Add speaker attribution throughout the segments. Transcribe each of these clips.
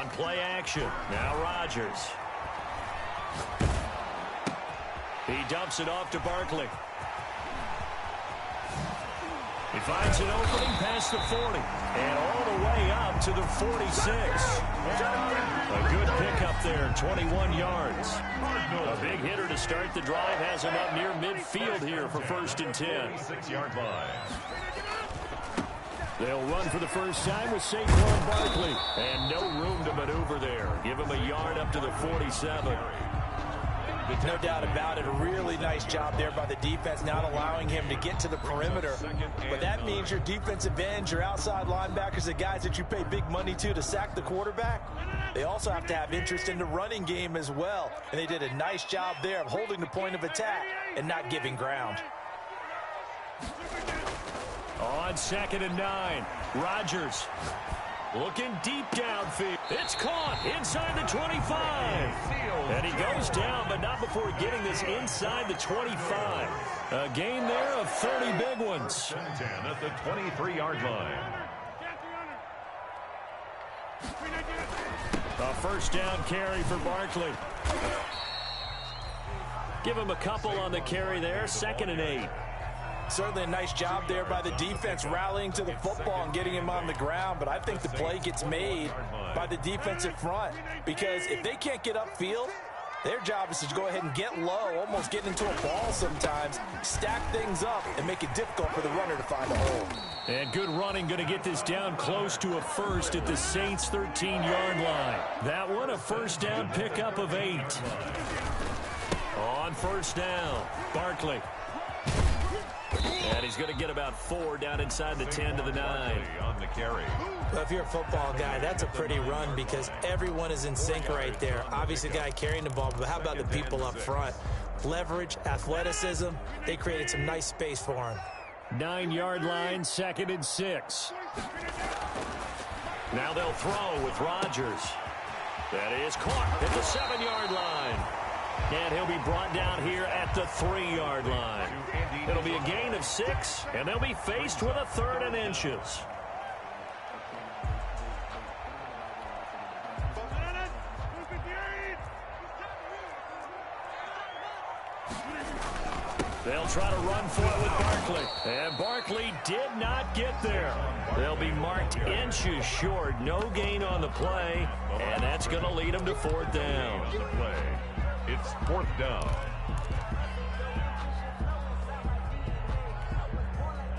Speaker 1: On play action. Now Rodgers. He dumps it off to Barkley. He finds an opening past the 40 and all the way up to the 46. A good pickup there, 21 yards. A big hitter to start the drive has him up near midfield here for 1st and 10.
Speaker 2: 6-yard line.
Speaker 1: They'll run for the first time with Saquon Barkley. And no room to maneuver there. Give him a yard up to the 47.
Speaker 3: No doubt about it. A really nice job there by the defense, not allowing him to get to the perimeter. But that means your defensive ends, your outside linebackers, the guys that you pay big money to sack the quarterback, they also have to have interest in the running game as well. And they did a nice job there of holding the point of attack and not giving ground.
Speaker 1: On 2nd and 9, Rodgers looking deep downfield. It's caught inside the 25. And he goes down, but not before getting this inside the 25. A gain there of 30 big ones.
Speaker 2: 10 at the 23-yard line.
Speaker 1: A first down carry for Barkley. Give him a couple on the carry there. 2nd and 8.
Speaker 3: Certainly a nice job there by the defense rallying to the football and getting him on the ground, but I think the play gets made by the defensive front because if they can't get upfield, their job is to go ahead and get low, almost get into a ball sometimes, stack things up, and make it difficult for the runner to find a hole.
Speaker 1: And good running, going to get this down close to a first at the Saints' 13-yard line. That one, a first down pickup of 8. On first down, Barkley. And he's going to get about 4 down inside the 10 to the 9.
Speaker 2: On the carry.
Speaker 3: Well, if you're a football guy, that's a pretty run because everyone is in sync right there. Obviously, the guy carrying the ball, but how about the people up front? Leverage, athleticism, they created some nice space for him.
Speaker 1: 9-yard line, 2nd and 6. Now they'll throw with Rodgers. That is caught at the 7-yard line. And he'll be brought down here at the 3-yard line. It'll be a gain of 6, and they'll be faced with a 3rd and inches. They'll try to run for it with Barkley. And Barkley did not get there. They'll be marked inches short. No gain on the play, and that's going to lead them to 4th down.
Speaker 2: It's 4th down.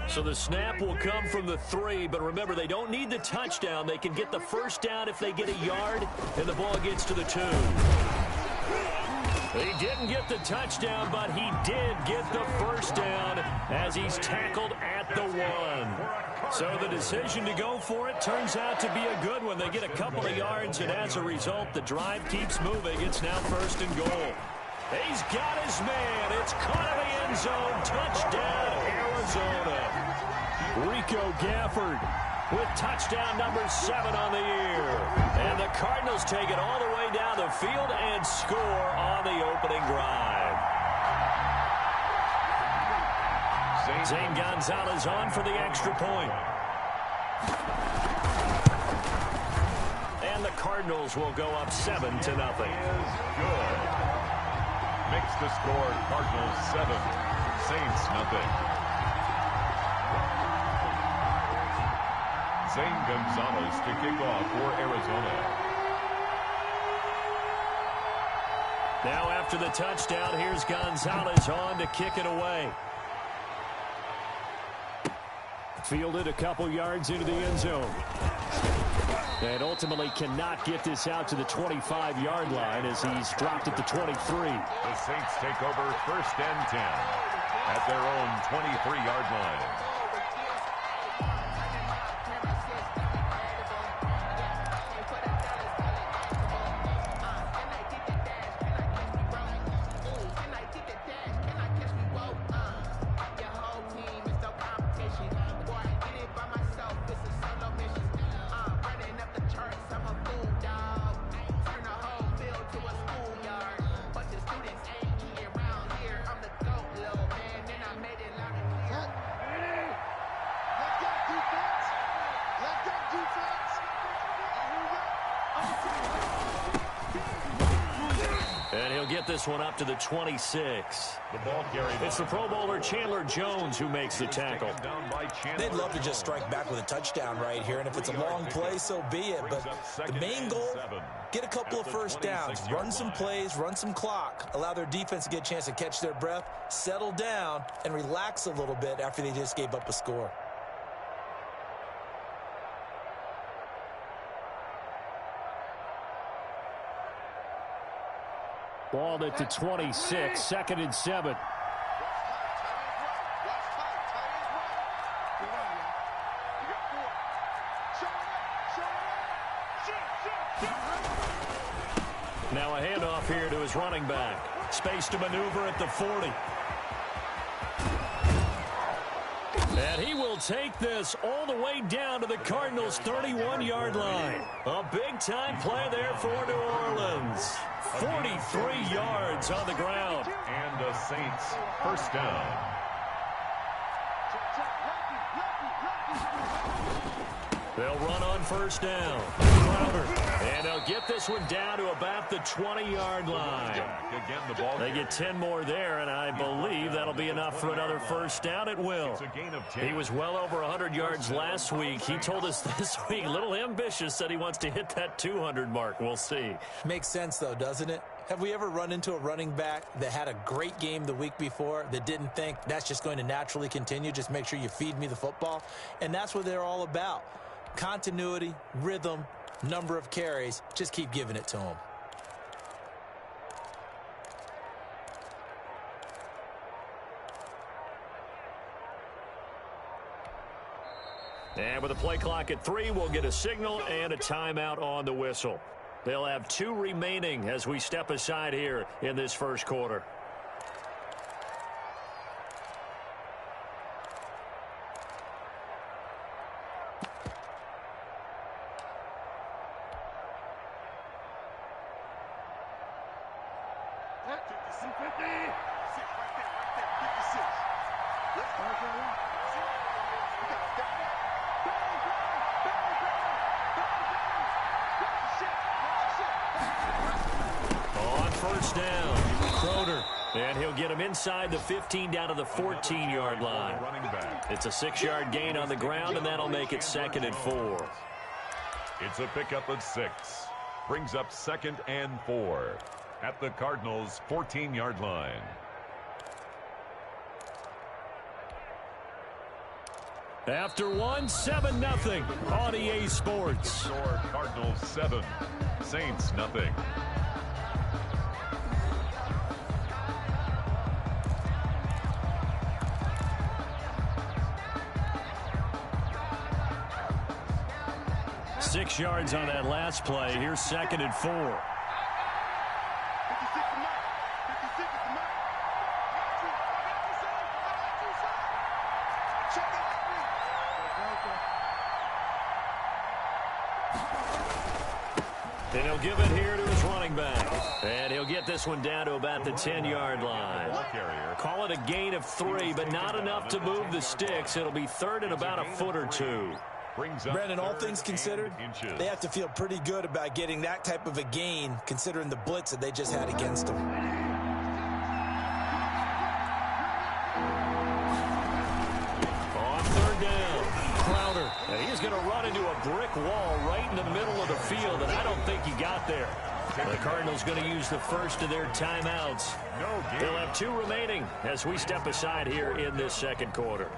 Speaker 1: So the snap will come from the 3, but remember, they don't need the touchdown. They can get the first down if they get a yard, and the ball gets to the 2. He didn't get the touchdown, but he did get the first down as he's tackled at the 1. So the decision to go for it turns out to be a good one. They get a couple of yards, and as a result, the drive keeps moving. It's now 1st and goal. He's got his man. It's caught in the end zone. Touchdown, Arizona. Rico Gafford with touchdown number 7 on the year. And the Cardinals take it all the way down the field and score on the opening drive. Zane Gonzalez on for the extra point. And the Cardinals will go up 7-0.
Speaker 2: Good. Makes the score Cardinals 7, Saints nothing. Zane Gonzalez to kick off for Arizona.
Speaker 1: Now after the touchdown, here's Gonzalez on to kick it away. Fielded a couple yards into the end zone. And ultimately cannot get this out to the 25-yard line as he's dropped at the 23.
Speaker 2: The Saints take over 1st and 10 at their own 23-yard line.
Speaker 1: get this one up to the 26.
Speaker 2: The ball carried.
Speaker 1: It's the Pro Bowler Chandler Jones who makes the tackle.
Speaker 3: They'd love to just strike back with a touchdown right here, and if it's a long play, so be it. But the main goal, get a couple of first downs, run some plays, run some clock, allow their defense to get a chance to catch their breath, settle down, and relax a little bit after they just gave up a score.
Speaker 1: Ball at the 26, 2nd and 7. Now a handoff here to his running back. Space to maneuver at the 40. And he will take this all the way down to the Cardinals' 31-yard line. A big-time play there for New Orleans. 43 yards on the ground.
Speaker 2: And the Saints first down.
Speaker 1: They'll run on first down. Crowder. And they'll get this one down to about the 20-yard line.
Speaker 2: Again, the ball
Speaker 1: They get 10 more there, and I believe that'll be enough for another first down. It will.
Speaker 2: It's a gain of 10.
Speaker 1: He was well over 100 yards last week. He told us this week, a little ambitious, said he wants to hit that 200 mark. We'll see.
Speaker 3: Makes sense, though, doesn't it? Have we ever run into a running back that had a great game the week before that didn't think that's just going to naturally continue? Just make sure you feed me the football. And that's what they're all about. Continuity, rhythm, number of carries. Just keep giving it to them.
Speaker 1: And with the play clock at 3, we'll get a signal and a timeout on the whistle. They'll have 2 remaining as we step aside here in this first quarter. Inside the 15 down to the 14-yard line. It's a 6-yard gain on the ground, and that'll make it 2nd and 4.
Speaker 2: It's a pickup of 6. Brings up 2nd and 4 at the Cardinals' 14-yard line.
Speaker 1: After 1, 7-0 on EA Sports.
Speaker 2: Score Cardinals 7, Saints nothing.
Speaker 1: Six yards on that last play. Here's 2nd and 4. And he'll give it here to his running back. And he'll get this one down to about the 10-yard line. Call it a gain of 3, but not enough to move the sticks. It'll be 3rd and about a foot or 2.
Speaker 3: Brandon, all things considered, they have to feel pretty good about getting that type of a gain, considering the blitz that they just had against them.
Speaker 1: On 3rd down, Crowder. And he's going to run into a brick wall right in the middle of the field, and I don't think he got there. The Cardinals going to use the first of their timeouts. They'll have 2 remaining as we step aside here in this second quarter.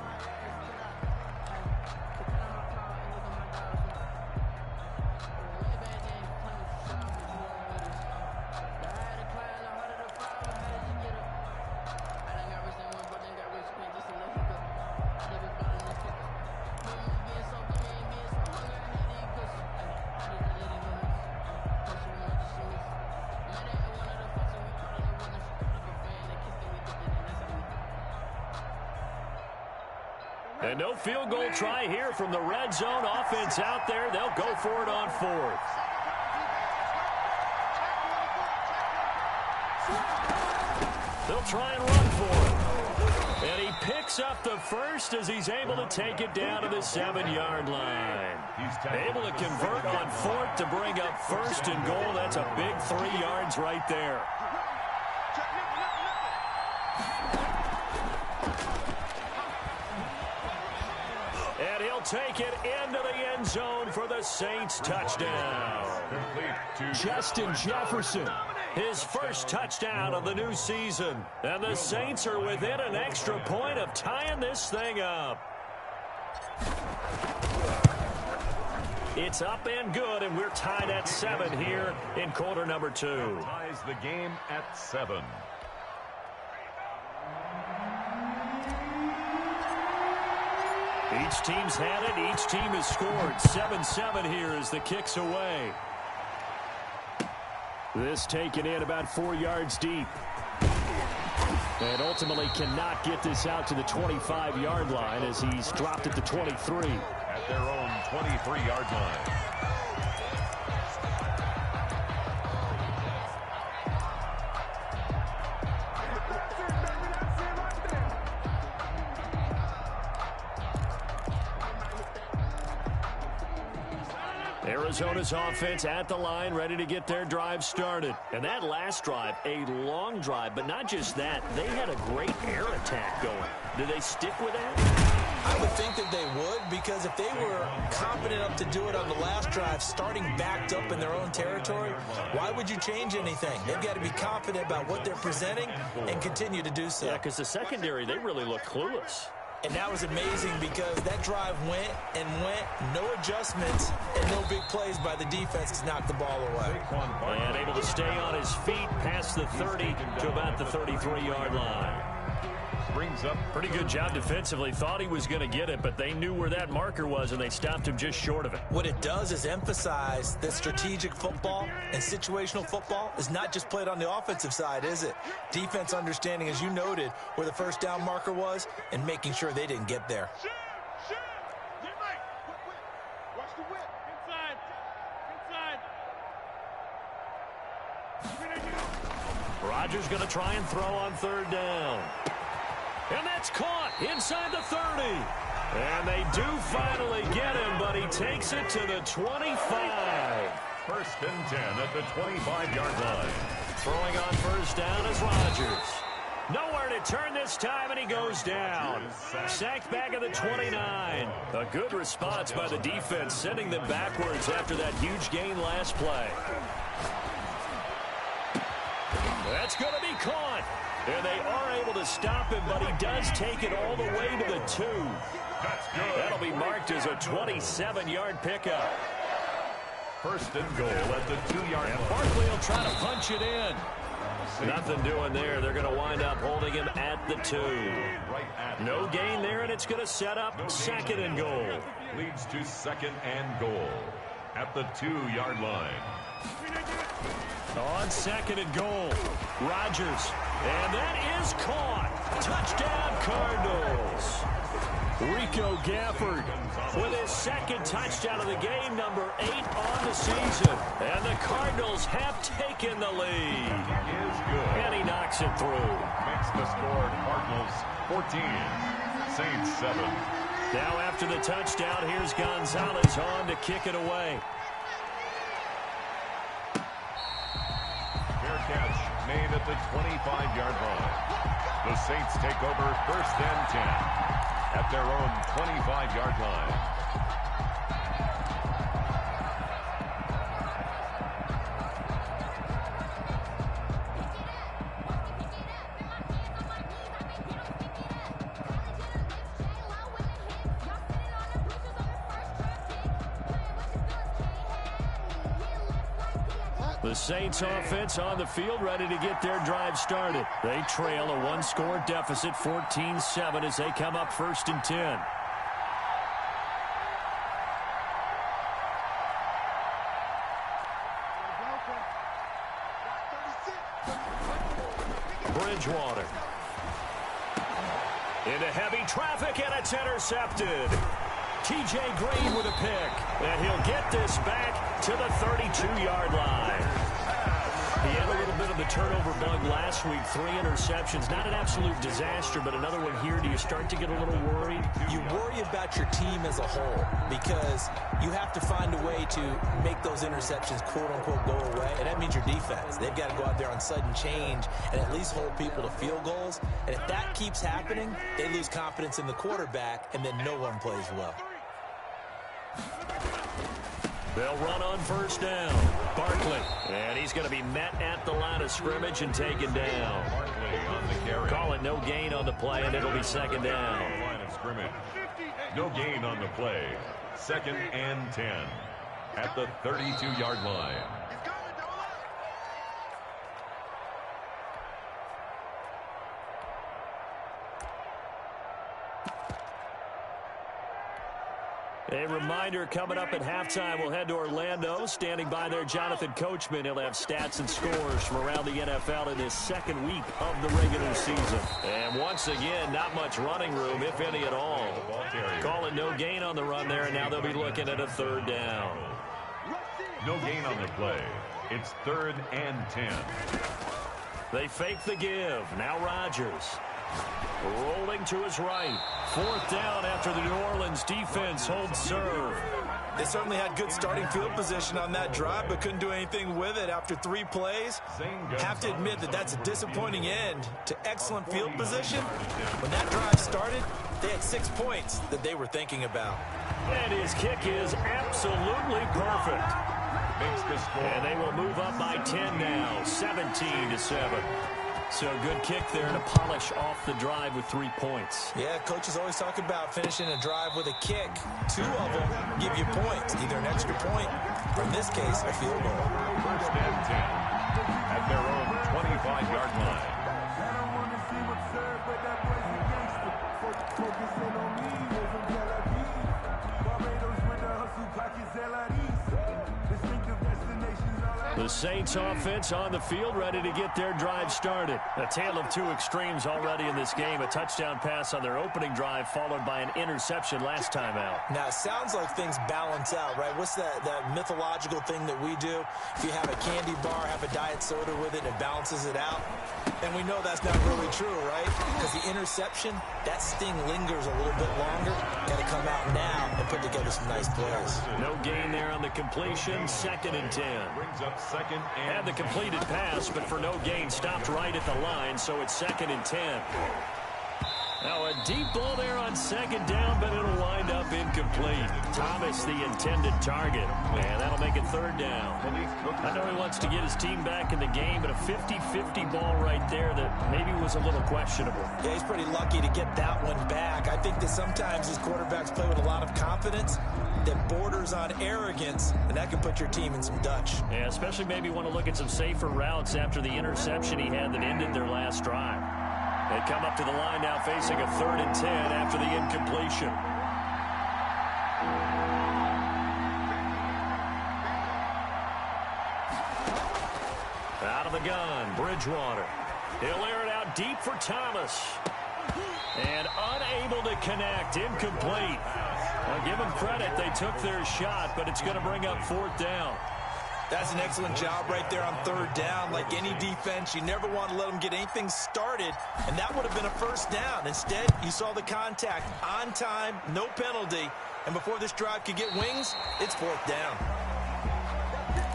Speaker 1: And no field goal try here from the red zone. Offense out there. They'll go for it on 4th. They'll try and run for it. And he picks up the first as he's able to take it down to the 7-yard line. Able to convert on 4th to bring up 1st and goal. That's a big 3 yards right there. take it into the end zone for the Saints touchdown. Justin Jefferson, his first touchdown of the new season. And the Saints are within an extra point of tying this thing up. It's up and good, and we're tied at 7 here in quarter number 2.
Speaker 2: Ties the game at 7.
Speaker 1: Each team's had it. Each team has scored. 7-7 here as the kick's away. This taken in about 4 yards deep. And ultimately cannot get this out to the 25-yard line as he's dropped at the 23.
Speaker 2: At their own 23-yard line.
Speaker 1: Arizona's offense at the line, ready to get their drive started. And that last drive, a long drive, but not just that. They had a great air attack going. Do they stick with that?
Speaker 3: I would think that they would, because if they were confident enough to do it on the last drive, starting backed up in their own territory, why would you change anything? They've got to be confident about what they're presenting and continue to do so.
Speaker 1: Yeah, because the secondary, they really look clueless.
Speaker 3: And that was amazing because that drive went and went, no adjustments, and no big plays by the defense to knock the ball away.
Speaker 1: And able to stay on his feet past the 30 to about the 33-yard line.
Speaker 2: Brings up.
Speaker 1: Pretty good job defensively. Thought he was going to get it, but they knew where that marker was, and they stopped him just short of it.
Speaker 3: What it does is emphasize that strategic football and situational football is not just played on the offensive side, is it? Defense understanding, as you noted, where the first down marker was and making sure they didn't get there.
Speaker 4: Watch the whip. Inside.
Speaker 1: Rodgers going to try and throw on third down. And that's caught inside the 30. And they do finally get him, but he takes it to the 25.
Speaker 2: First and 10 at the 25-yard line.
Speaker 1: Throwing on first down is Rodgers. Nowhere to turn this time, and he goes down. Sacked back at the 29. A good response by the defense, sending them backwards after that huge gain last play. That's going to be caught. And they are able to stop him, but he does take it all the way to the 2.
Speaker 2: That's good.
Speaker 1: That'll be marked as a 27-yard pickup.
Speaker 2: First and goal at the 2-yard line.
Speaker 1: Barkley will try to punch it in. Nothing doing there. They're going to wind up holding him at the 2. No gain there, and it's going to set up second and goal.
Speaker 2: Leads to second and goal at the 2-yard line.
Speaker 1: On second and goal, Rodgers. And that is caught. Touchdown, Cardinals. Rico Gafford with his second touchdown of the game, number 8 on the season. And the Cardinals have taken the lead.
Speaker 2: Is good.
Speaker 1: And he knocks it through.
Speaker 2: Makes the score Cardinals 14, Saints 7.
Speaker 1: Now after the touchdown, here's Gonzalez on to kick it away.
Speaker 2: Fair catch made at the 25-yard line. The Saints take over first and 10 at their own 25-yard line.
Speaker 1: The Saints offense on the field ready to get their drive started. They trail a one-score deficit, 14-7, as they come up first and 10. Bridgewater. Into heavy traffic, and it's intercepted. T.J. Green with a pick, and he'll get this back to the 32-yard line. He had a little bit of the turnover bug last week, 3 interceptions. Not an absolute disaster, but another one here. Do you start to get a little worried?
Speaker 3: You worry about your team as a whole because you have to find a way to make those interceptions, quote-unquote, go away, and that means your defense. They've got to go out there on sudden change and at least hold people to field goals, and if that keeps happening, they lose confidence in the quarterback, and then no one plays well.
Speaker 1: They'll run on first down. Barkley. And he's going to be met at the line of scrimmage and taken down.
Speaker 2: Barkley on the carry.
Speaker 1: Call it no gain on the play, and it'll be second down.
Speaker 2: Line of scrimmage. No gain on the play. 2nd and 10 at the 32-yard line.
Speaker 1: A reminder, coming up at halftime, we'll head to Orlando. Standing by there, Jonathan Coachman. He'll have stats and scores from around the NFL in this second week of the regular season. And once again, not much running room, if any at all. Call it no gain on the run there, and now they'll be looking at a 3rd down.
Speaker 2: No gain on the play. It's 3rd and 10.
Speaker 1: They fake the give. Now Rodgers. Rolling to his right. 4th down after the New Orleans defense holds serve.
Speaker 3: They certainly had good starting field position on that drive, but couldn't do anything with it after 3 plays. Have to admit that that's a disappointing end to excellent field position. When that drive started, they had 6 points that they were thinking about.
Speaker 1: And his kick is absolutely perfect.
Speaker 2: Makes the score.
Speaker 1: And they will move up by 10 now, 17-7. So good kick there to polish off the drive with 3 points.
Speaker 3: Yeah, coaches always talk about finishing a drive with a kick. 2 of them give you points, either an extra point or, in this case, a field goal.
Speaker 2: 1st and 10 at their own 25-yard line.
Speaker 1: The Saints offense on the field, ready to get their drive started. A tale of 2 extremes already in this game. A touchdown pass on their opening drive, followed by an interception last time out.
Speaker 3: Now, it sounds like things balance out, right? What's that mythological thing that we do? If you have a candy bar, have a diet soda with it, it balances it out. And we know that's not really true, right? Because the interception, that sting lingers a little bit longer. Got to come out now and put together some nice plays.
Speaker 1: No gain there on the completion. 2nd and 10.
Speaker 2: Brings up 2nd and
Speaker 1: Had the completed pass, but for no gain, stopped right at the line, so it's 2nd and 10. Now a deep ball there on 2nd down, but it'll wind up incomplete. Thomas, the intended target, and that'll make it 3rd down. I know he wants to get his team back in the game, but a 50-50 ball right there that maybe was a little questionable.
Speaker 3: Yeah, he's pretty lucky to get that one back. I think that sometimes these quarterbacks play with a lot of confidence that borders on arrogance, and that can put your team in some Dutch.
Speaker 1: Yeah, especially maybe want to look at some safer routes after the interception he had that ended their last drive. They come up to the line now facing a 3rd and 10 after the incompletion. Out of the gun, Bridgewater. He'll air it out deep for Thomas. And unable to connect, incomplete. I'll give them credit, they took their shot, but it's going to bring up 4th down.
Speaker 3: That's an excellent job right there on 3rd down. Like any defense, you never want to let them get anything started, and that would have been a 1st down. Instead, you saw the contact on time, no penalty, and before this drive could get wings, it's 4th down.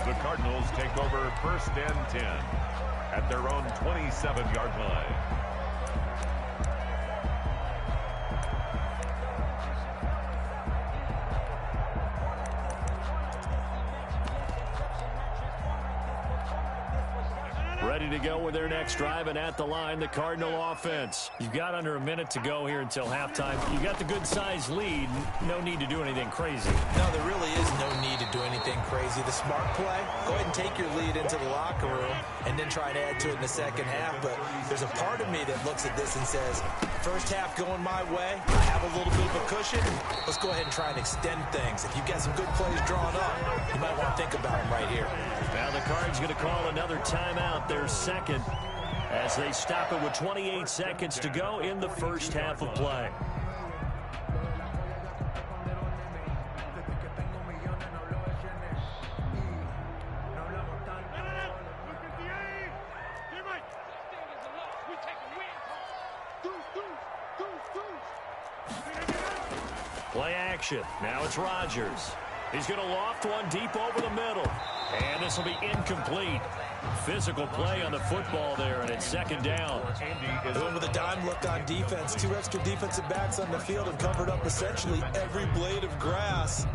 Speaker 2: the Cardinals take over 1st and 10 at their own 27-yard line.
Speaker 1: Ready to go with their next drive, and at the line, the Cardinal offense. You've got under a minute to go here until halftime. You got the good-sized lead. No need to do anything crazy.
Speaker 3: No, there really is no need to do anything crazy. The smart play, go ahead and take your lead into the locker room and then try and add to it in the second half. But there's a part of me that looks at this and says, first half going my way, I have a little bit of a cushion. Let's go ahead and try and extend things. If you've got some good plays drawn up, you might want to think about them right here.
Speaker 1: Now the Cards going to call another timeout, their second, as they stop it with 28 seconds to go in the first half of play. Play action. Now it's Rodgers. He's going to loft one deep over the middle. And this will be incomplete. Physical play on the football there, and it's second down.
Speaker 3: Doing with a dime look on defense. 2 extra defensive backs on the field and covered up essentially every blade of grass.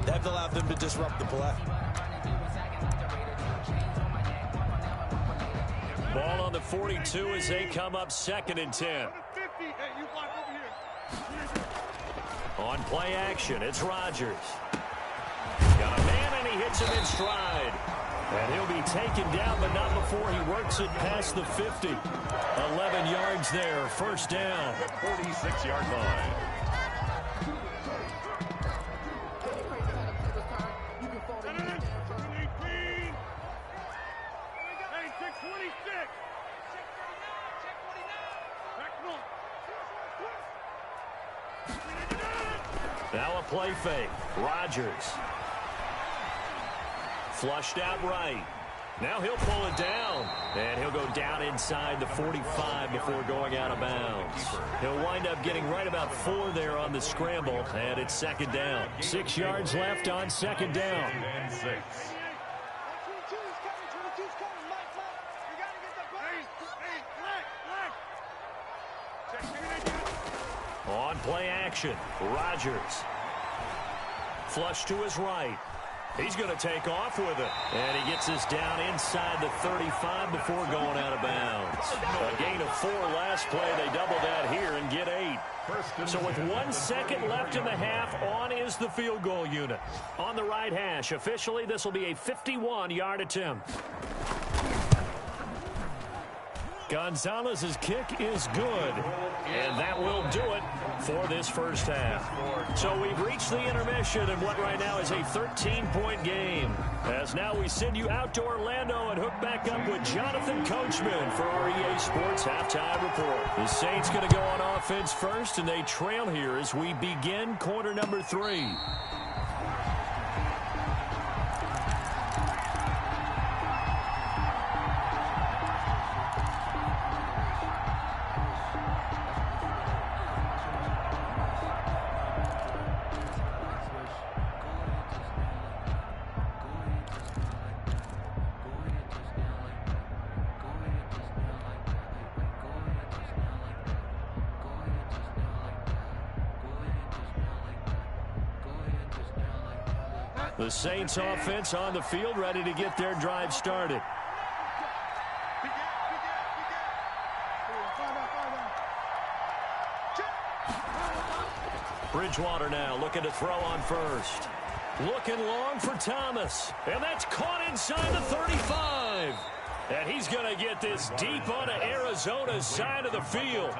Speaker 3: That allowed them to disrupt the play.
Speaker 1: Ball on the 42 as they come up 2nd and 10. On play action, it's Rodgers. Got a man, and he hits him in stride. And he'll be taken down, but not before he works it past the 50. 11 yards there, first down.
Speaker 2: 46-yard line.
Speaker 1: Now a play fake. Rodgers. Flushed out right. Now he'll pull it down. And he'll go down inside the 45 before going out of bounds. He'll wind up getting right about 4 there on the scramble. And it's second down. 6 yards left on second down.
Speaker 2: And 6.
Speaker 1: On play action, Rodgers. Flush to his right. He's going to take off with it. And he gets us down inside the 35 before going out of bounds. A gain of 4 last play. They double that here and get 8. So with 1 second left in the half, on is the field goal unit. On the right hash, officially this will be a 51-yard attempt. Gonzalez's kick is good, and that will do it for this first half. So we've reached the intermission in what right now is a 13-point game. As now we send you out to Orlando and hook back up with Jonathan Coachman for our EA Sports Halftime Report. The Saints going to go on offense first, and they trail here as we begin quarter number 3. The Saints offense on the field, ready to get their drive started. Bridgewater now looking to throw on first. Looking long for Thomas. And that's caught inside the 35. And he's going to get this deep onto Arizona's side of the field.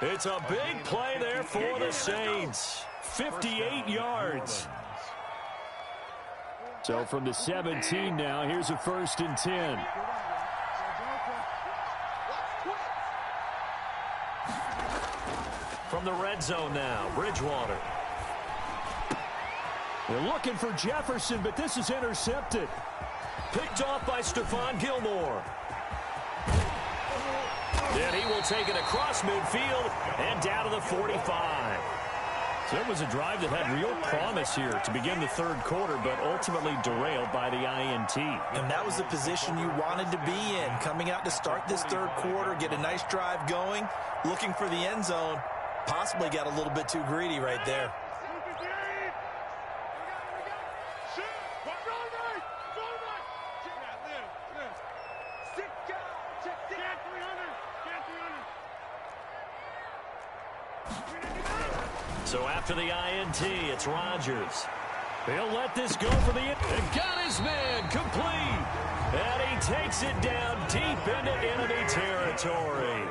Speaker 1: It's a big play there for the Saints. 58 yards. So from the 17 now, here's a 1st and 10. From the red zone now, Bridgewater. They're looking for Jefferson, but this is intercepted. Picked off by Stephon Gilmore. Then he will take it across midfield and down to the 45. So it was a drive that had real promise here to begin the 3rd quarter, but ultimately derailed by the INT.
Speaker 3: And that was the position you wanted to be in, coming out to start this 3rd quarter, get a nice drive going, looking for the end zone. Possibly got a little bit too greedy right there.
Speaker 1: So after the INT, it's Rodgers. He'll let this go for the... And got his man complete. And he takes it down deep into enemy territory.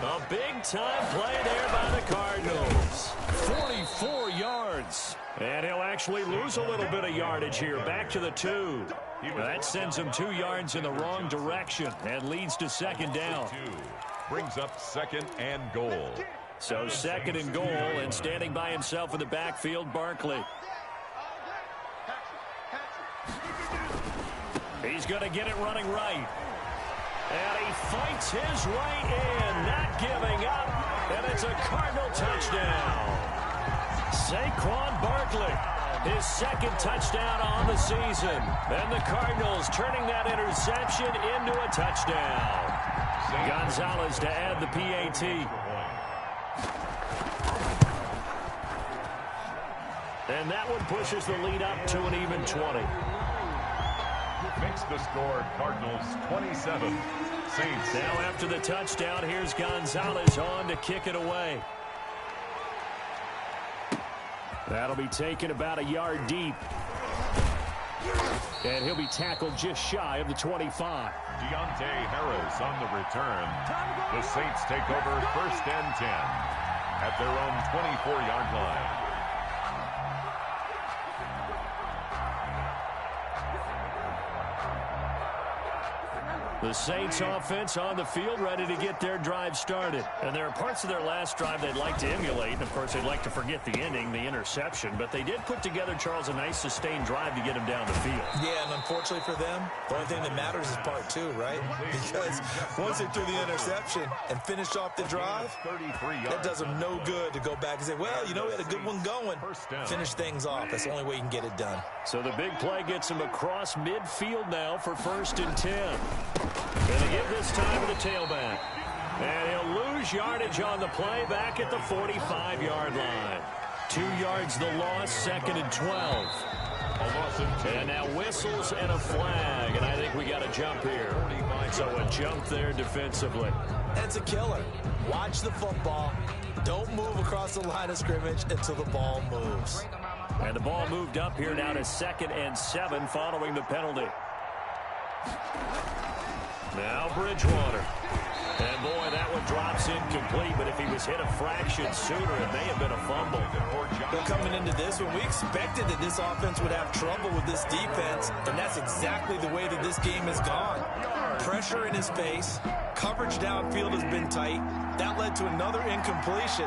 Speaker 1: A big-time play there by the Cardinals. 44 yards. And he'll actually lose a little bit of yardage here. Back to the 2. That sends him 2 yards in the wrong direction and leads to second down.
Speaker 2: Brings up 2nd and goal.
Speaker 1: So 2nd and goal, and standing by himself in the backfield, Barkley. He's going to get it running right. And he fights his way in, not giving up. And it's a Cardinal touchdown. Saquon Barkley His second touchdown on the season. And the Cardinals turning that interception into a touchdown. Gonzalez to add the PAT. And that one pushes the lead up to an even 20.
Speaker 2: Makes the score Cardinals 27. Saints.
Speaker 1: Now after the touchdown, here's Gonzalez on to kick it away. That'll be taken about a yard deep. And he'll be tackled just shy of the 25.
Speaker 2: Deontay Harris on the return. The Saints take over 1st and 10 at their own 24-yard line.
Speaker 1: The Saints offense on the field, ready to get their drive started. And there are parts of their last drive they'd like to emulate. And, of course, they'd like to forget the ending, the interception. But they did put together, Charles, a nice sustained drive to get him down the field.
Speaker 3: Yeah, and unfortunately for them, the only thing that matters is part 2, right? Because once they threw the interception and finished off the drive, that does them no good to go back and say, well, you know, we had a good one going. Finish things off. That's the only way you can get it done.
Speaker 1: So the big play gets him across midfield now for 1st and 10. Going to give this time to the tailback. And he'll lose yardage on the play back at the 45-yard line. 2 yards the loss, 2nd and 12. And now whistles and a flag. And I think we got a jump here. So a jump there defensively.
Speaker 3: That's a killer. Watch the football. Don't move across the line of scrimmage until the ball moves.
Speaker 1: And the ball moved up here now to 2nd and 7 following the penalty. Now Bridgewater. And, boy, that one drops incomplete, but if he was hit a fraction sooner, it may have been a fumble.
Speaker 3: But coming into this one, we expected that this offense would have trouble with this defense, and that's exactly the way that this game has gone. Pressure in his face. Coverage downfield has been tight. That led to another incompletion.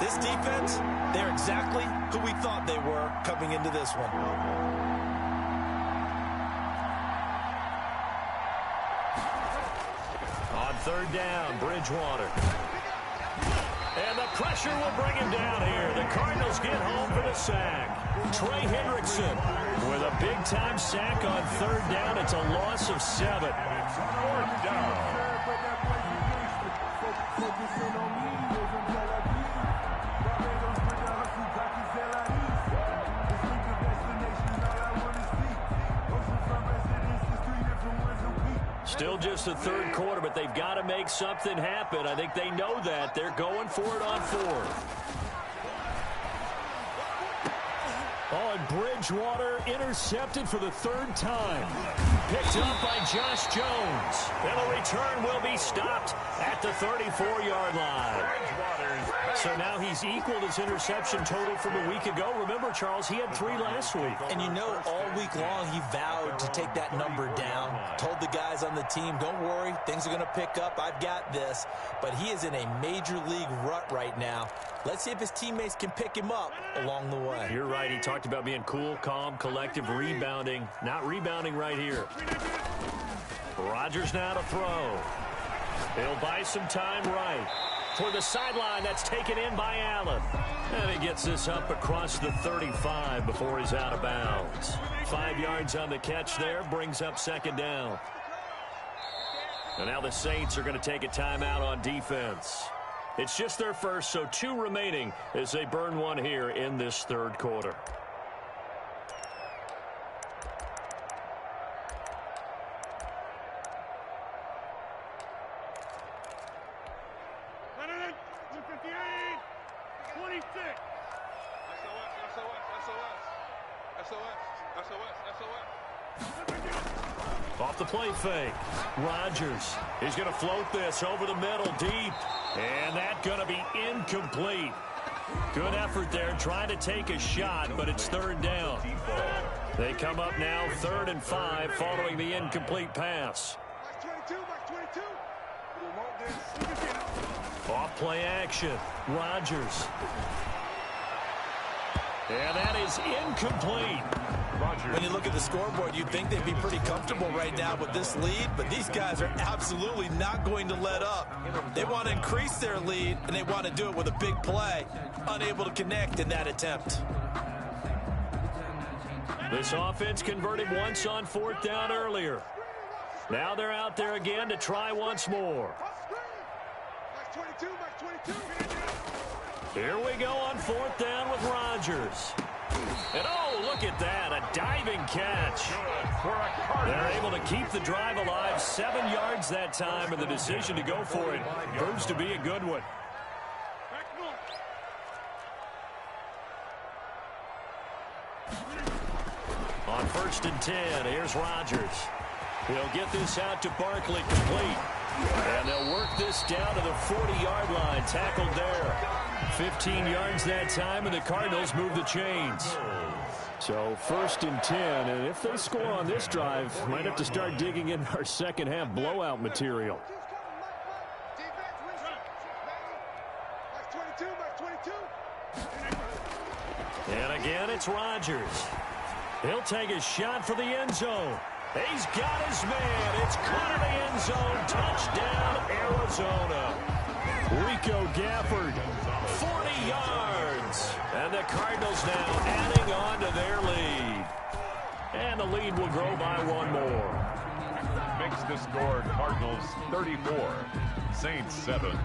Speaker 3: This defense, they're exactly who we thought they were coming into this one.
Speaker 1: On 3rd down, Bridgewater. And the pressure will bring him down here. The Cardinals get home for the sack. Trey Hendrickson with a big-time sack on 3rd down. It's a loss of 7.
Speaker 2: 4th down.
Speaker 1: Still just the 3rd quarter, but they've got to make something happen. I think they know that. They're going for it on 4th. Oh, and Bridgewater intercepted for the 3rd time. Picked up by Josh Jones. And the return will be stopped at the 34-yard line. So now he's equaled his interception total from a week ago. Remember, Charles, he had 3 last week.
Speaker 3: And you know, all week long he vowed to take that number down. Told the guys on the team, don't worry, things are going to pick up. I've got this. But he is in a major league rut right now. Let's see if his teammates can pick him up along the way.
Speaker 1: You're right. He talked about being cool, calm, collective, rebounding. Not rebounding right here. Rodgers now to throw. He'll buy some time right. For the sideline, that's taken in by Allen. And he gets this up across the 35 before he's out of bounds. 5 yards on the catch there, brings up 2nd down. And now the Saints are going to take a timeout on defense. It's just their first, so 2 remaining as they burn one here in this 3rd quarter. Off the play fake. Rodgers is going to float this over the middle deep. And that's going to be incomplete. Good effort there trying to take a shot, but it's 3rd down. They come up now 3rd and 5 following the incomplete pass. Off play action. Rodgers. And that is incomplete.
Speaker 3: When you look at the scoreboard, you'd think they'd be pretty comfortable right now with this lead, but these guys are absolutely not going to let up. They want to increase their lead, and they want to do it with a big play. Unable to connect in that attempt.
Speaker 1: This offense converted once on 4th down earlier. Now they're out there again to try once more. Here we go on 4th down with Rodgers. And oh, look at that, a diving catch. They're able to keep the drive alive, 7 yards that time, and the decision to go for it proves to be a good one. On 1st and 10, here's Rodgers. He'll get this out to Barkley, complete. And they'll work this down to the 40-yard line, tackled there. 15 yards that time, and the Cardinals move the chains. So 1st and 10, and if they score on this drive, might have to start digging in our second-half blowout material. And again, it's Rodgers. He'll take a shot for the end zone. He's got his man. It's caught in the end zone. Touchdown, Arizona. Rico Gafford, 40 yards. And the Cardinals now adding on to their lead. And the lead will grow by 1 more.
Speaker 2: Makes the score Cardinals 34, Saints 7.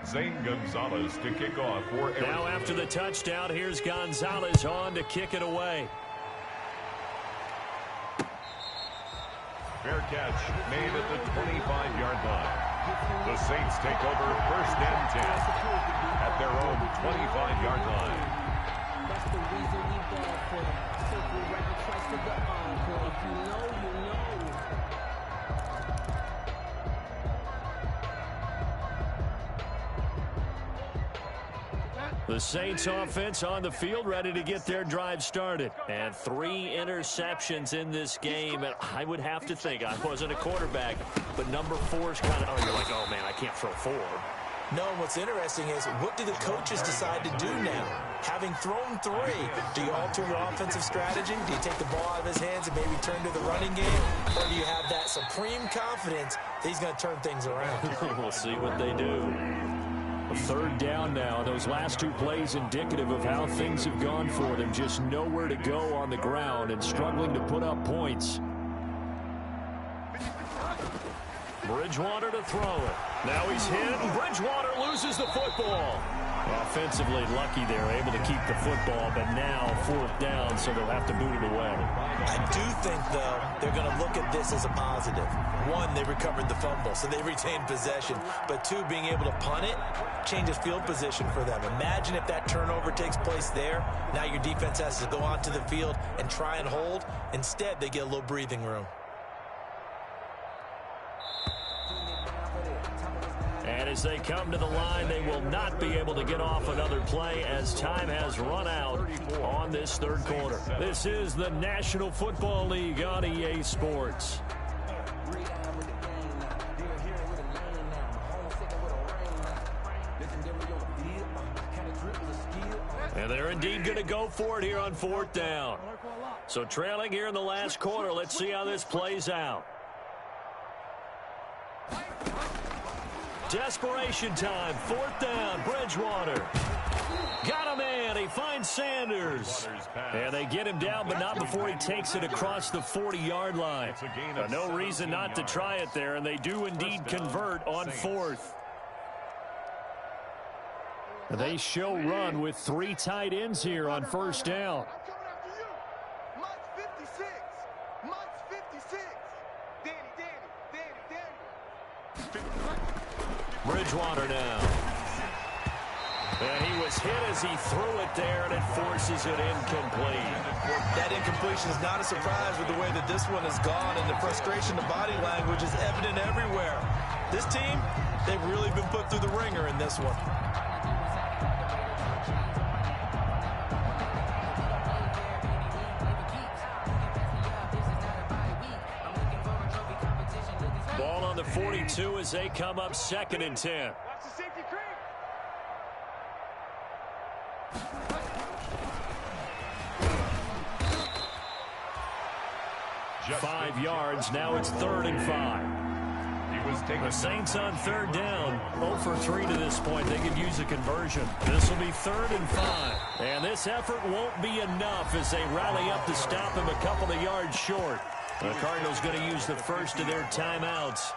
Speaker 2: Zane Gonzalez to kick off for Arizona.
Speaker 1: Now after the touchdown, here's Gonzalez on to kick it away.
Speaker 2: Fair catch made at the 25-yard line. The Saints take over 1st and 10 at their own 25-yard line.
Speaker 5: That's the reason we ball for them. Circle right twice to the encore. If you know, you know.
Speaker 1: The Saints offense on the field, ready to get their drive started. And 3 interceptions in this game. And I would have to think, I wasn't a quarterback, but number 4 is kind of, oh, you're like, oh, man, I can't throw 4.
Speaker 3: No, what's interesting is, what do the coaches decide to do now? Having thrown 3, do you alter your offensive strategy? Do you take the ball out of his hands and maybe turn to the running game? Or do you have that supreme confidence that he's going to turn things around?
Speaker 1: We'll see what they do. 3rd down now. Those last 2 plays indicative of how things have gone for them. Just nowhere to go on the ground and struggling to put up points. Bridgewater to throw it. Now he's hit, and Bridgewater loses the football. Offensively lucky they're able to keep the football, but now 4th down, so they'll have to boot it away.
Speaker 3: I do think, though, they're going to look at this as a positive. 1, they recovered the fumble, so they retained possession. But 2, being able to punt it changes field position for them. Imagine if that turnover takes place there. Now your defense has to go onto the field and try and hold. Instead, they get a little breathing room.
Speaker 1: And as they come to the line, they will not be able to get off another play as time has run out on this 3rd quarter. This is the National Football League on EA Sports. And they're indeed going to go for it here on 4th down. So trailing here in the last quarter, let's see how this plays out. Desperation time, 4th down, Bridgewater. Got him in, he finds Sanders. And they get him down, but not before he takes it across the 40-yard line. No reason not to try it there, and they do indeed convert on 4th. They show run with 3 tight ends here on 1st down. Bridgewater now. And he was hit as he threw it there, and it forces it incomplete.
Speaker 3: That incompletion is not a surprise with the way that this one has gone, and the frustration, the body language is evident everywhere. This team, they've really been put through the ringer in this one.
Speaker 1: Ball on the 42 as they come up 2nd and 10. 5 yards. Now it's 3rd and 5.
Speaker 2: He was taken.
Speaker 1: The Saints on third down. 0 for 3 to this point. They could use a conversion. This will be 3rd and 5. And this effort won't be enough as they rally up to stop him a couple of yards short. The Cardinals going to use the first of their timeouts.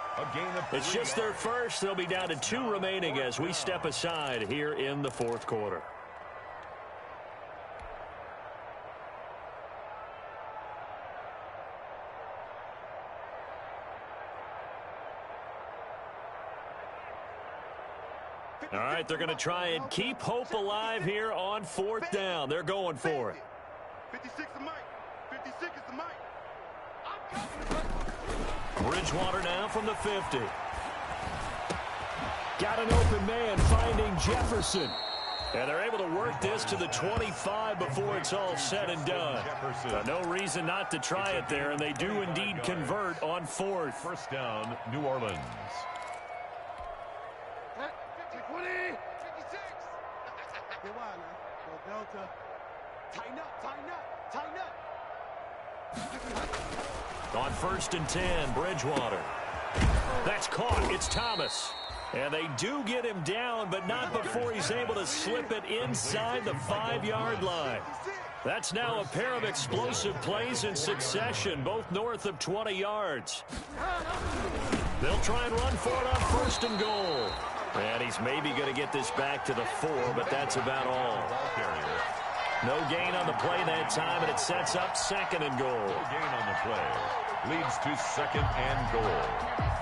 Speaker 1: It's just their first. They'll be down to 2 remaining as we step aside here in the 4th quarter. All right, they're going to try and keep hope alive here on 4th down. They're going for it.
Speaker 4: 56 is Mike. 56 is the Mike.
Speaker 1: Bridgewater now from the 50. Got an open man finding Jefferson. And they're able to work this to the 25 before it's all said and done. No reason not to try it there, and they do indeed convert on 4th.
Speaker 2: First down, New Orleans.
Speaker 4: 20, 56. Go on, go Delta. Tighten up, tighten up.
Speaker 1: On 1st and 10, Bridgewater. That's caught. It's Thomas. And they do get him down, but not before he's able to slip it inside the 5-yard line. That's now a pair of explosive plays in succession, both north of 20 yards. They'll try and run for it on 1st and goal. And he's maybe going to get this back to the 4, but that's about all. No gain on the play that time, and it sets up 2nd and goal.
Speaker 2: No gain on the play. Leads to 2nd and goal.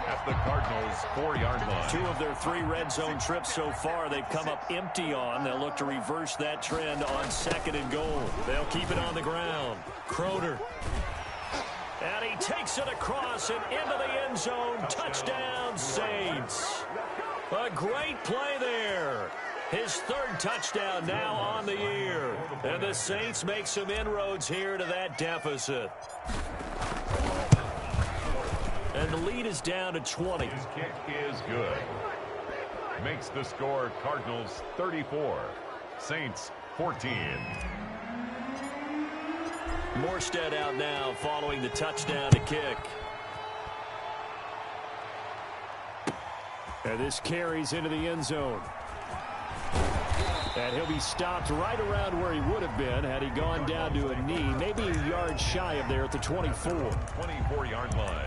Speaker 2: At the Cardinals' 4-yard line.
Speaker 1: 2 of their 3 red zone trips so far they've come up empty on. They'll look to reverse that trend on 2nd and goal. They'll keep it on the ground. Croder. And he takes it across and into the end zone. Touchdown, Saints. A great play there. His 3rd touchdown now on the year. And the Saints make some inroads here to that deficit. And the lead is down to 20.
Speaker 2: His kick is good. Makes the score Cardinals 34, Saints 14.
Speaker 1: Morstead out now following the touchdown to kick. And this carries into the end zone. And he'll be stopped right around where he would have been had he gone down to a knee, maybe a yard shy of there at the 24.
Speaker 2: 24-yard line.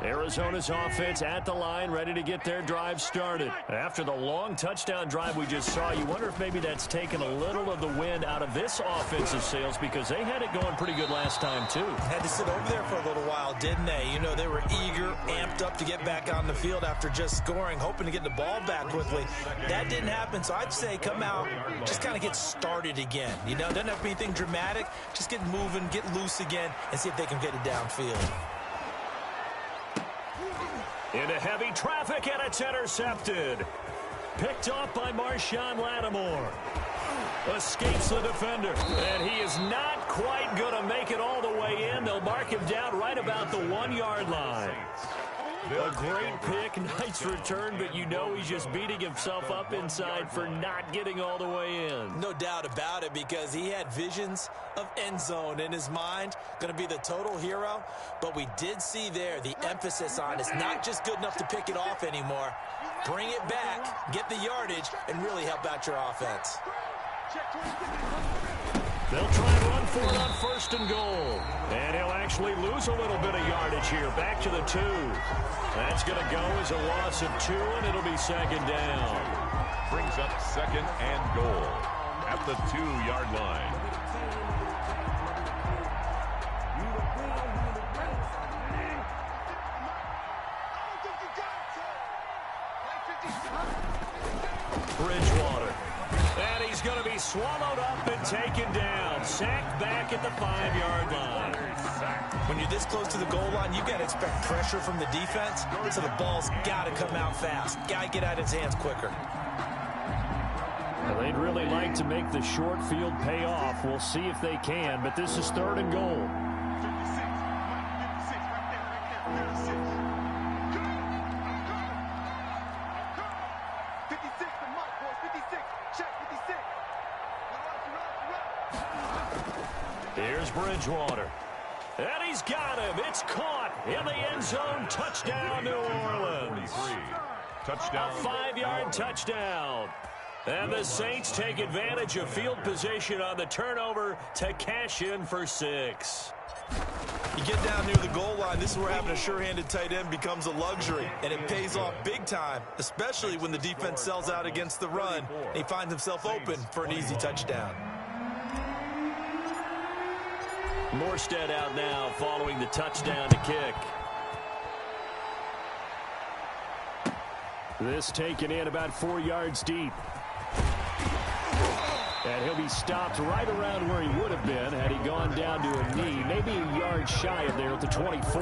Speaker 1: Arizona's offense at the line, ready to get their drive started. After the long touchdown drive we just saw, you wonder if maybe that's taken a little of the wind out of this offensive sails because they had it going pretty good last time, too.
Speaker 3: Had to sit over there for a little while, didn't they? You know, they were eager, amped up to get back on the field after just scoring, hoping to get the ball back quickly. That didn't happen, so I'd say come out, just kind of get started again. You know, doesn't have to be anything dramatic. Just get moving, get loose again, and see if they can get it downfield.
Speaker 1: Into heavy traffic, and it's intercepted. Picked off by Marshawn Lattimore. Escapes the defender, and he is not quite going to make it all the way in. They'll mark him down right about the 1-yard line. A great pick, nice return, but you know he's just beating himself up inside for not getting all the way in.
Speaker 3: No doubt about it, because he had visions of end zone in his mind, going to be the total hero. But we did see there the emphasis on it's not just good enough to pick it off anymore. Bring it back, get the yardage, and really help out your offense.
Speaker 1: They'll try and run for it on 1st and goal. And he'll actually lose a little bit of yardage here. Back to the 2. That's going to go as a loss of 2, and it'll be 2nd down.
Speaker 2: Brings up 2nd and goal at the 2-yard line.
Speaker 1: Bridgewater. And he's going to be swallowed up and taken down. Sacked back at the 5-yard line.
Speaker 3: When you're this close to the goal line, you've got to expect pressure from the defense, so the ball's got to come out fast. Got to get out of his hands quicker.
Speaker 1: Well, they'd really like to make the short field pay off. We'll see if they can, but this is 3rd and goal.
Speaker 4: 56 to Mike, boys. 56. Check 56.
Speaker 1: Here's Bridgewater. And he's got him. It's caught in the end zone. Touchdown, New Orleans.
Speaker 2: Touchdown.
Speaker 1: A 5-yard touchdown. And the Saints take advantage of field position on the turnover to cash in for 6.
Speaker 3: You get down near the goal line, this is where having a sure-handed tight end becomes a luxury, and it pays off big time, especially when the defense sells out against the run, and he finds himself open for an easy touchdown.
Speaker 1: Morstead out now following the touchdown to kick. This taken in about 4 yards deep. And he'll be stopped right around where he would have been had he gone down to a knee, maybe a yard shy of there at the 24.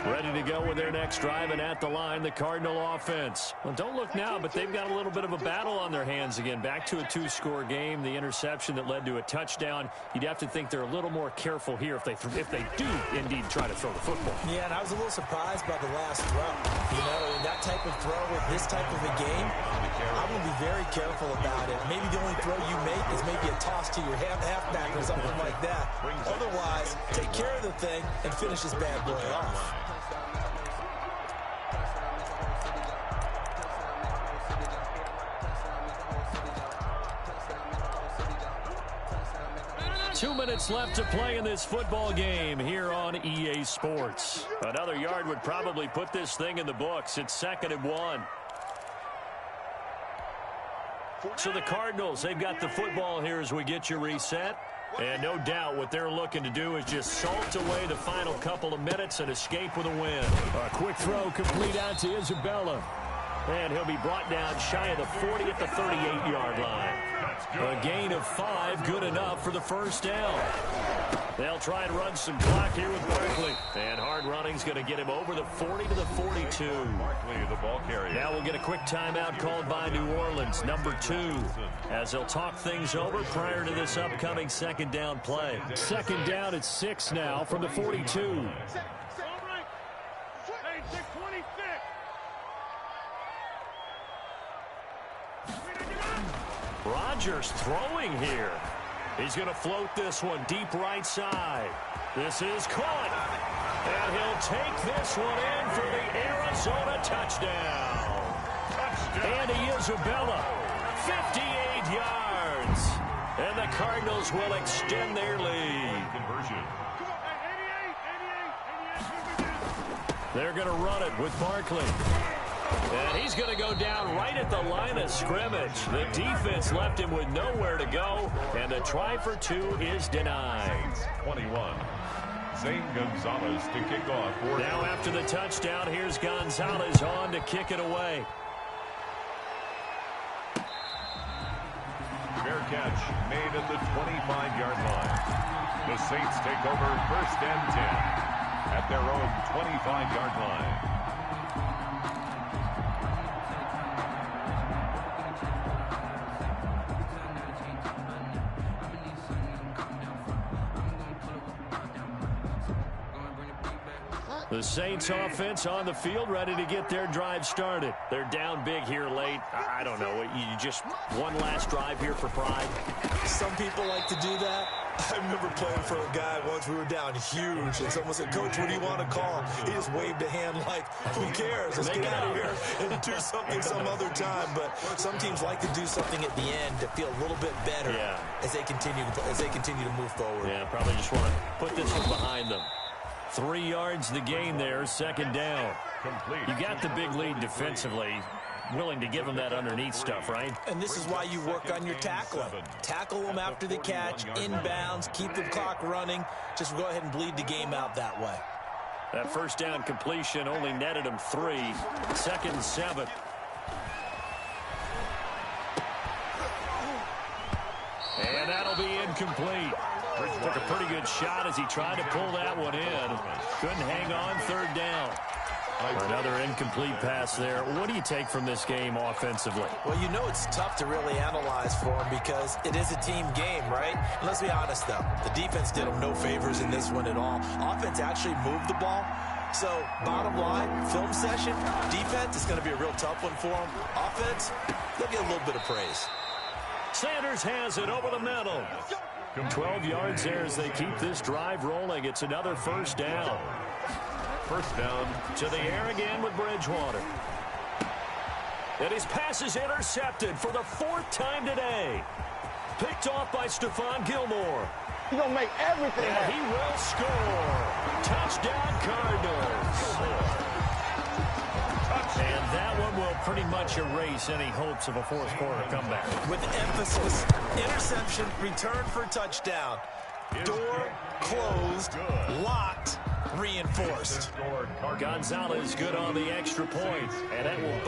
Speaker 1: Ready to go with their next drive, and at the line, the Cardinal offense. Well, don't look now, but they've got a little bit of a battle on their hands again. Back to a 2-score game, the interception that led to a touchdown. You'd have to think they're a little more careful here if they do indeed try to throw the football.
Speaker 3: Yeah, and I was a little surprised by the last throw. You know, that type of throw with this type of a game, I'm going to be very careful about it. Maybe the only throw you make is maybe a toss to your halfback or something like that. Otherwise, take care of the thing and finish this bad boy off.
Speaker 1: Two minutes left to play in this football game here on EA Sports. Another yard would probably put this thing in the books. It's 2nd and 1. So the Cardinals, they've got the football here as we get you reset. And no doubt what they're looking to do is just salt away the final couple of minutes and escape with a win. A quick throw complete out to Isabella. And he'll be brought down shy of the 40 at the 38-yard line. A gain of 5, good enough for the first down. They'll try and run some clock here with Barkley. And hard running's going to get him over the 40 to the 42.
Speaker 2: Barkley, the ball carrier.
Speaker 1: Now we'll get a quick timeout called by New Orleans, number 2, as they'll talk things over prior to this upcoming 2nd down play. 2nd down at 6 now from the 42. Rodgers throwing here. He's going to float this one deep right side. This is caught. And he'll take this one in for the Arizona touchdown. Andy Isabella, 58 yards. And the Cardinals will extend their lead. They're going to run it with Barkley. And he's going to go down right at the line of scrimmage. The defense left him with nowhere to go, and the try for 2 is denied.
Speaker 2: 21. Zane Gonzalez to kick off.
Speaker 1: Now after the touchdown, here's Gonzalez on to kick it away.
Speaker 2: Fair catch made at the 25-yard line. The Saints take over 1st and 10 at their own 25-yard line.
Speaker 1: The Saints offense on the field, ready to get their drive started. They're down big here late. I don't know. You just one last drive here for pride.
Speaker 3: Some people like to do that. I remember playing for a guy once. We were down huge, and someone said, "Coach, what do you want to call?" He just waved a hand like, "Who cares? Let's get out of here and do something some other time." But some teams like to do something at the end to feel a little bit better as they continue to move forward.
Speaker 1: Yeah, probably just want to put this one behind them. 3 yards the gain there, 2nd down. You got the big lead defensively. Willing to give them that underneath stuff, right?
Speaker 3: And this is why you work on your tackling. Tackle them after the catch, inbounds, keep the clock running. Just go ahead and bleed the game out that way.
Speaker 1: That 1st down completion only netted him 3. 2nd and 7. And that'll be incomplete. Took a pretty good shot as he tried to pull that one in. Couldn't hang on, 3rd down. Another incomplete pass there. What do you take from this game offensively?
Speaker 3: Well, you know it's tough to really analyze for them because it is a team game, right? And let's be honest, though. The defense did them no favors in this one at all. Offense actually moved the ball, So, bottom line, film session, defense is going to be a real tough one for them. Offense, they'll get a little bit of praise.
Speaker 1: Sanders has it over the middle. 12 yards there as they keep this drive rolling. It's another first down.
Speaker 2: First down.
Speaker 1: To the air again with Bridgewater. And his pass is intercepted for the 4th time today. Picked off by Stephon Gilmore.
Speaker 4: He's going to make everything
Speaker 1: And
Speaker 4: happen.
Speaker 1: he will score. Touchdown, Cardinals. And that one will pretty much erase any hopes of a fourth-quarter comeback.
Speaker 3: With emphasis, interception, return for touchdown. Door closed, locked, reinforced.
Speaker 1: Gonzalez good on the extra point, and that will